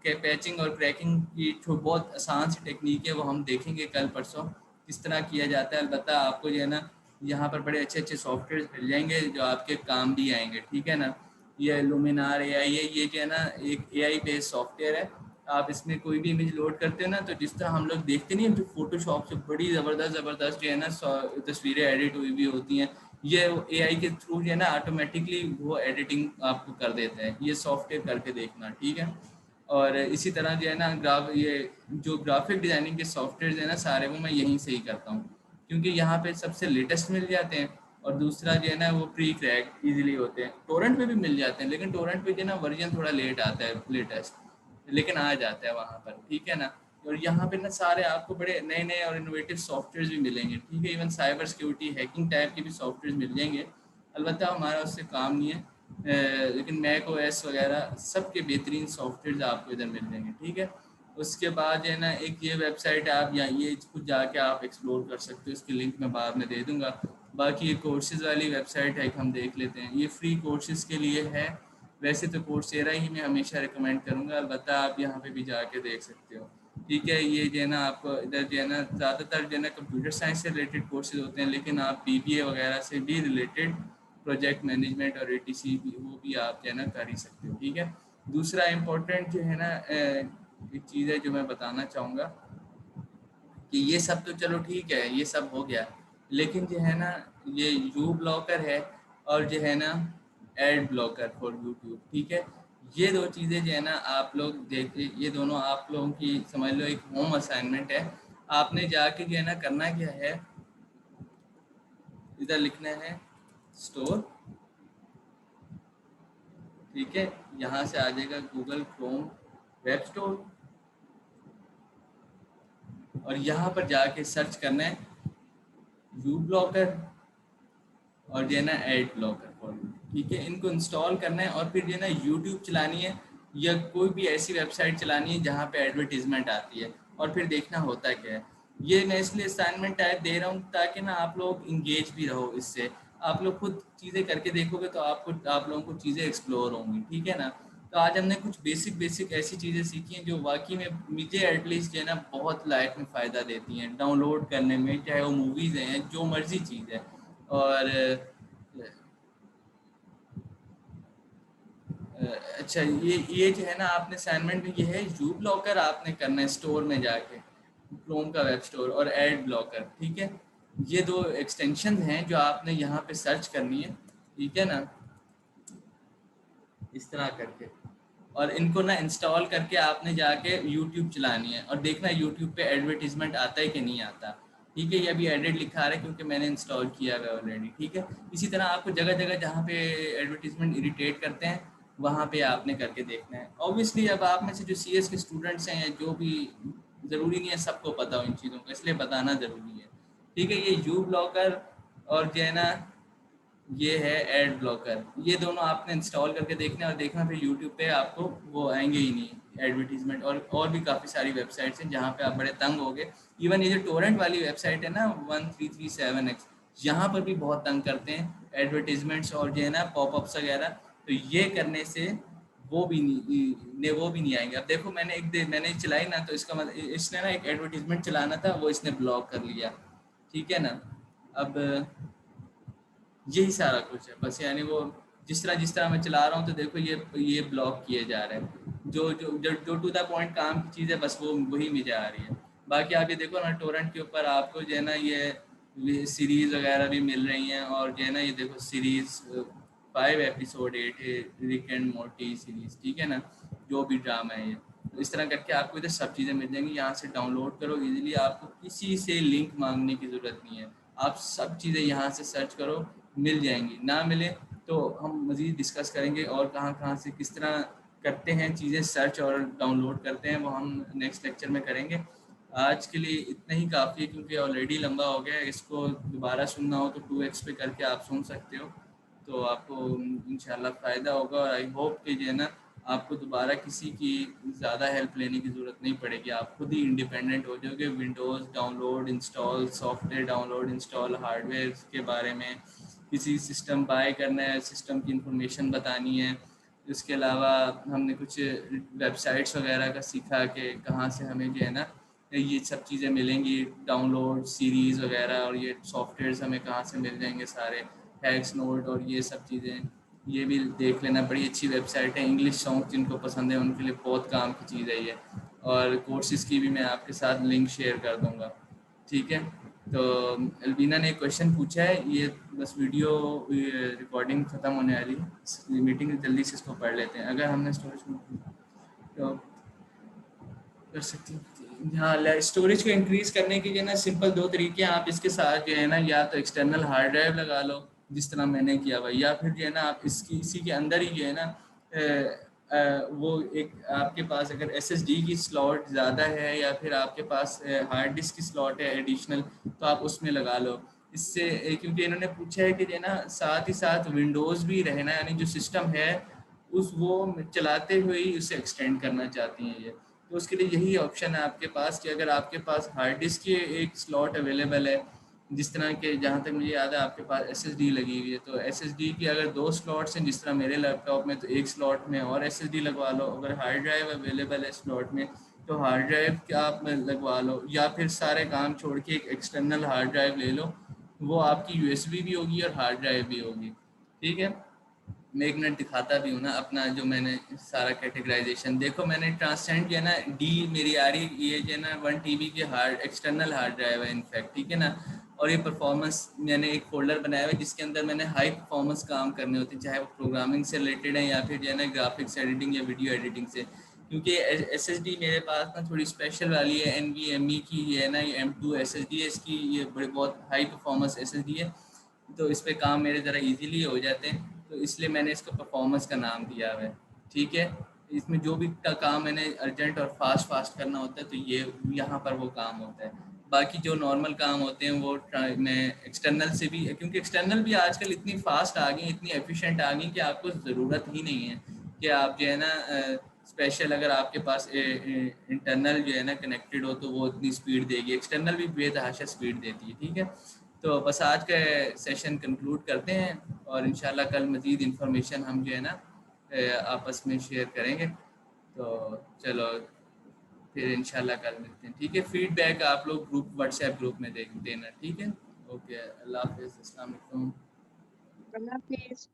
کہ پیچنگ اور کریکنگ کی بہت آسان سی ٹیکنیک ہے, وہ ہم دیکھیں گے کل پرسوں کس طرح کیا جاتا ہے. البتہ آپ کو جو ہے نا یہاں پر بڑے اچھے اچھے سافٹ ویئر مل جائیں گے جو آپ کے کام بھی آئیں گے, ٹھیک ہے نا. یہ لومینار اے آئی ہے, یہ جو ہے نا ایک اے آئی بیس سافٹ ویئر ہے. آپ اس میں کوئی بھی امیج لوڈ کرتے ہو نا, تو جس طرح ہم لوگ دیکھتے نہیں جو فوٹو شاپ سے بڑی زبردست جو ہے نا تصویریں ایڈٹ ہوئی بھی ہوتی ہیں, یہ اے آئی کے تھرو جو ہے نا آٹومیٹکلی وہ ایڈیٹنگ آپ کو کر دیتا ہے. یہ سافٹ ویئر کر کے دیکھنا, ٹھیک ہے. اور اسی طرح جو ہے نا یہ جو گرافک ڈیزائننگ کے سافٹ ویئرز ہیں نا سارے, وہ میں یہیں سے ہی کرتا ہوں, کیونکہ یہاں پہ سب سے لیٹسٹ مل جاتے ہیں. اور دوسرا جو ہے نا وہ پری کریک ایزیلی ہوتے ہیں. ٹورنٹ پہ بھی مل جاتے ہیں, لیکن ٹورنٹ پہ جو ہے نا ورژن تھوڑا لیٹ آتا ہے لیٹسٹ, لیکن آ جاتا ہے وہاں پر, ٹھیک ہے نا. اور یہاں پہ نا سارے آپ کو بڑے نئے نئے اور انوویٹیو سافٹ ویئرز بھی ملیں گے, ٹھیک ہے. Even cyber security hacking type کے بھی سافٹ ویئرز مل جائیں گے. البتہ ہمارا اس سے کام نہیں ہے, لیکن میک او ایس وغیرہ سب کے بہترین سافٹ ویئرز آپ کو ادھر مل جائیں گے, ٹھیک ہے. اس کے بعد جو ہے نا ایک یہ ویب سائٹ ہے, آپ یا یہ خود جا کے آپ ایکسپلور کر سکتے ہو, اس کی لنک میں بعد میں دے دوں گا. باقی یہ کورسز والی ویب سائٹ ہے کہ ہم دیکھ لیتے ہیں, یہ فری کورسز کے لیے ہے. ویسے تو کورسیرا ہی میں ہمیشہ ریکمینڈ کروں گا, البتہ آپ یہاں پہ بھی جا کے دیکھ سکتے ہو, ٹھیک ہے. یہ جو ہے نا آپ کو ادھر جو ہے نا زیادہ تر جو ہے نا کمپیوٹر سائنس سے ریلیٹڈ کورسز ہوتے ہیں, لیکن آپ بی بی اے وغیرہ سے بھی ریلیٹڈ پروجیکٹ مینجمنٹ اور اے ٹی سی بھی وہ بھی آپ جو ہے نا کر ہی سکتے ہو, ٹھیک ہے. دوسرا امپورٹنٹ جو ہے نا ایک چیز ہے جو میں بتانا چاہوں گا کہ یہ سب تو چلو ٹھیک ہے, یہ سب ہو گیا, لیکن جو ہے نا یہ یو بلاکر ہے اور جو ہے نا ایڈ بلاکر فار یوٹیوب, ٹھیک ہے. یہ دو چیزیں جو ہے نا آپ لوگ دیکھ, یہ دونوں آپ لوگوں کی سمجھ لو ایک ہوم اسائنمنٹ ہے. آپ نے جا کے جو ہے نا کرنا کیا ہے, ادھر لکھنا ہے اسٹور, ٹھیک ہے. یہاں سے آ جائے گا گوگل کروم ویب اسٹور, اور یہاں پر جا کے سرچ کرنا ہے یو بلاکر اور جو ہے نا ایڈ بلاکر فار یو, ٹھیک ہے. ان کو انسٹال کرنا ہے اور پھر جو ہے نا یوٹیوب چلانی ہے یا کوئی بھی ایسی ویب سائٹ چلانی ہے جہاں پہ ایڈورٹیزمنٹ آتی ہے, اور پھر دیکھنا ہوتا کیا ہے. یہ میں اس لیے اسائنمنٹ ٹائپ دے رہا ہوں تاکہ نا آپ لوگ انگیج بھی رہو اس سے. آپ لوگ خود چیزیں کر کے دیکھو گے تو آپ لوگوں کو چیزیں ایکسپلور ہوں گی, ٹھیک ہے نا. تو آج ہم نے کچھ بیسک ایسی چیزیں سیکھی ہیں جو واقعی میں مجھے ایٹ لیسٹ جو ہے نا بہت لائف میں فائدہ دیتی ہیں ڈاؤن لوڈ کرنے میں, چاہے وہ موویز ہیں جو مرضی چیز ہے. اور اچھا, یہ جو ہے نا آپ نے اسائنمنٹ میں یہ ہے یو بلاکر آپ نے کرنا ہے اسٹور میں جا کے, کروم کا ویب اسٹور, اور ایڈ بلاکر, ٹھیک ہے. یہ دو ایکسٹینشن ہیں جو آپ نے یہاں پہ سرچ کرنی ہے, ٹھیک ہے نا, اس طرح کر کے. اور ان کو نا انسٹال کر کے آپ نے جا کے یوٹیوب چلانی ہے اور دیکھنا یوٹیوب پہ ایڈورٹیزمنٹ آتا ہے کہ نہیں آتا, ٹھیک ہے. یہ ابھی ایڈٹ لکھا رہا ہے کیونکہ میں نے انسٹال کیا ہوا ہے آلریڈی, ٹھیک ہے. اسی طرح آپ کو جگہ جگہ جہاں پہ ایڈورٹیزمنٹ اریٹیٹ کرتے ہیں وہاں پہ آپ نے کر کے دیکھنا ہے. اوبیسلی اب آپ میں سے جو سی ایس کے اسٹوڈنٹس ہیں جو بھی, ضروری نہیں ہے سب کو پتہ ہو ان چیزوں کو, اس لیے بتانا ضروری ہے, ٹھیک ہے. یہ یو بلاکر اور جو ہے نا یہ ہے ایڈ بلاکر, یہ دونوں آپ نے انسٹال کر کے دیکھنا اور دیکھنا پھر یوٹیوب پہ آپ کو وہ آئیں گے ہی نہیں ایڈورٹیزمنٹ. اور بھی کافی ساری ویب سائٹس ہیں جہاں پہ آپ بڑے تنگ ہو گے. ایون یہ جو ٹورنٹ والی ویب سائٹ ہے نا 1337X, یہاں پر بھی بہت تنگ کرتے ہیں ایڈورٹیزمنٹس اور جو ہے نا پاپ اپس وغیرہ. تو یہ کرنے سے وہ بھی نہیں آئیں گے. اب دیکھو میں نے چلائی نا, تو اس کا مطلب اس نے نا ایک ایڈورٹیزمنٹ چلانا تھا وہ اس نے بلاک کر لیا, ٹھیک ہے نا. اب یہی سارا کچھ ہے بس, یعنی وہ جس طرح میں چلا رہا ہوں تو دیکھو یہ بلاک کیے جا رہے ہیں. جو ٹو دا پوائنٹ کام کی چیز ہے بس وہ وہی مجھے آ رہی ہے. باقی آپ یہ دیکھو نا ٹورنٹ کے اوپر آپ کو جو ہے نا یہ سیریز وغیرہ بھی مل رہی ہیں, اور جو ہے نا یہ دیکھو series 5 episode 8 Rick and Morty series, ٹھیک ہے نا, جو بھی ڈرامہ ہے یہ. تو اس طرح کر کے آپ کو ادھر سب چیزیں مل جائیں گی, یہاں سے ڈاؤن لوڈ کرو ایزیلی, آپ کو کسی سے لنک مانگنے کی ضرورت نہیں ہے. آپ سب چیزیں یہاں سے سرچ کرو, مل جائیں گی. نہ ملے تو ہم مزید ڈسکس کریں گے, اور کہاں سے کس طرح کرتے ہیں چیزیں سرچ اور ڈاؤن لوڈ کرتے ہیں وہ ہم نیکسٹ لیکچر میں کریں گے. آج کے لیے اتنا ہی کافی ہے کیونکہ آلریڈی لمبا ہو گیا ہے. اس کو دوبارہ سننا ہو تو 2x پہ کر کے آپ سن سکتے ہو, تو آپ کو انشاءاللہ فائدہ ہوگا. اور آئی ہوپ کہ جو ہے نا آپ کو دوبارہ کسی کی زیادہ ہیلپ لینے کی ضرورت نہیں پڑے گی، آپ خود ہی انڈیپینڈنٹ ہو جاؤ گے. Windows download install, software download install, hardware کے بارے میں کسی سسٹم بائی کرنا ہے، سسٹم کی انفارمیشن بتانی ہے. اس کے علاوہ ہم نے کچھ ویب سائٹس وغیرہ کا سیکھا کہ کہاں سے ہمیں جو ہے نا یہ سب چیزیں ملیں گی، ڈاؤن لوڈ سیریز وغیرہ، اور یہ سافٹ ویئرس ہمیں کہاں سے مل جائیں گے سارے، ہیکس نوٹ اور یہ سب چیزیں. یہ بھی دیکھ لینا، بڑی اچھی ویب سائٹ ہے. انگلش سانگ جن کو پسند ہے ان کے لیے بہت کام کی چیز ہے یہ. اور کورسز کی بھی میں آپ کے ساتھ لنک شیئر کر دوں گا. ٹھیک ہے. تو البینہ نے ایک کویشچن پوچھا ہے، یہ بس ویڈیو ریکارڈنگ ختم ہونے والی ہے، میٹنگ جلدی سے اس کو پڑھ لیتے ہیں. اگر ہم نے اسٹوریج تو کر سکتے ہیں. ہاں، اسٹوریج کو انکریز کرنے کے لیے نا سمپل 2 طریقے ہیں. آپ اس کے ساتھ جو ہے نا یا تو ایکسٹرنل ہارڈ ڈرائیو لگا لو جس طرح میں نے کیا ہوا، یا پھر جو ہے نا آپ اسی کے اندر ہی جو ہے نا وہ ایک آپ کے پاس اگر ایس ایس ڈی کی سلاٹ زیادہ ہے یا پھر آپ کے پاس ہارڈ ڈسک کی سلاٹ ہے ایڈیشنل، تو آپ اس میں لگا لو. اس سے کیونکہ انہوں نے پوچھا ہے کہ جو ہے نا ساتھ ہی ساتھ ونڈوز بھی رہنا، یعنی جو سسٹم ہے وہ چلاتے ہوئے ہی اسے ایکسٹینڈ کرنا چاہتی ہیں یہ. تو اس کے لیے یہی آپشن ہے آپ کے پاس کہ اگر آپ کے پاس ہارڈ ڈسک کی ایک سلاٹ اویلیبل ہے، جس طرح کہ جہاں تک مجھے یاد ہے آپ کے پاس ایس ایس ڈی لگی ہوئی ہے، تو ایس ایس ڈی کی اگر 2 سلاٹس ہیں جس طرح میرے لیپ ٹاپ میں، تو ایک سلاٹ میں اور ایس ایس ڈی لگوا لو. اگر ہارڈ ڈرائیو اویلیبل ہے سلاٹ میں تو ہارڈ ڈرائیو کیا آپ میں لگوا لو، یا پھر سارے کام چھوڑ کے ایک ایکسٹرنل ہارڈ ڈرائیو لے لو. وہ آپ کی یو ایس بی بھی ہوگی اور ہارڈ ڈرائیو بھی ہوگی. ٹھیک ہے. میں 1 منٹ دکھاتا بھی ہوں نا اپنا جو میں نے سارا کیٹیگرائزیشن. دیکھو میں نے ٹرانسینڈ جو ہے نا ڈی میری آ رہی، یہ جو ہے نا 1 TB کی ایکسٹرنل ہارڈ ڈرائیو ہے انفیکٹ. ٹھیک ہے نا. اور یہ پرفارمنس میں نے ایک فولڈر بنایا ہوا ہے جس کے اندر میں نے ہائی پرفارمنس کام کرنے ہوتے ہیں، چاہے وہ پروگرامنگ سے ریلیٹڈ ہے یا پھر جو ہے نا گرافکس ایڈیٹنگ یا ویڈیو ایڈیٹنگ سے. کیونکہ ایس ایس ڈی میرے پاس نا تھوڑی اسپیشل والی ہے، این وی ایم ای کی یہ ہے نا، یہ M2 ایس ایس ڈی ہے اس کی، یہ بہت high performance S S D ہے. تو اس پہ کام میرے ذرا ایزیلی ہو جاتے ہیں، تو اس لیے میں نے اس کو پرفارمنس کا نام دیا ہوا ہے. ٹھیک ہے. اس میں جو بھی کام میں نے ارجنٹ اور فاسٹ کرنا ہوتا ہے تو یہ یہاں پر وہ کام ہوتا ہے. باقی جو نارمل کام ہوتے ہیں وہ میں ایکسٹرنل سے بھی، کیونکہ ایکسٹرنل بھی آج کل اتنی فاسٹ آ گئی، اتنی ایفیشینٹ آ گئی کہ آپ کو ضرورت ہی نہیں ہے کہ آپ جو ہے نا اسپیشل اگر آپ کے پاس انٹرنل جو ہے نا کنیکٹڈ ہو تو وہ اتنی اسپیڈ دے گی. ایکسٹرنل بھی بے تحاشا اسپیڈ دیتی ہے. ٹھیک ہے. تو بس آج کا سیشن کنکلوڈ کرتے ہیں، اور انشاءاللہ کل مزید انفارمیشن ہم جو ہے نا آپس میں شیئر کریں گے. تو چلو پھر انشاءاللہ کل ملتے ہیں. ٹھیک ہے. فیڈ بیک آپ لوگ گروپ واٹس ایپ گروپ میں دینا. ٹھیک ہے. اوکے. اللہ حافظ. السلام علیکم. اللہ حافظ.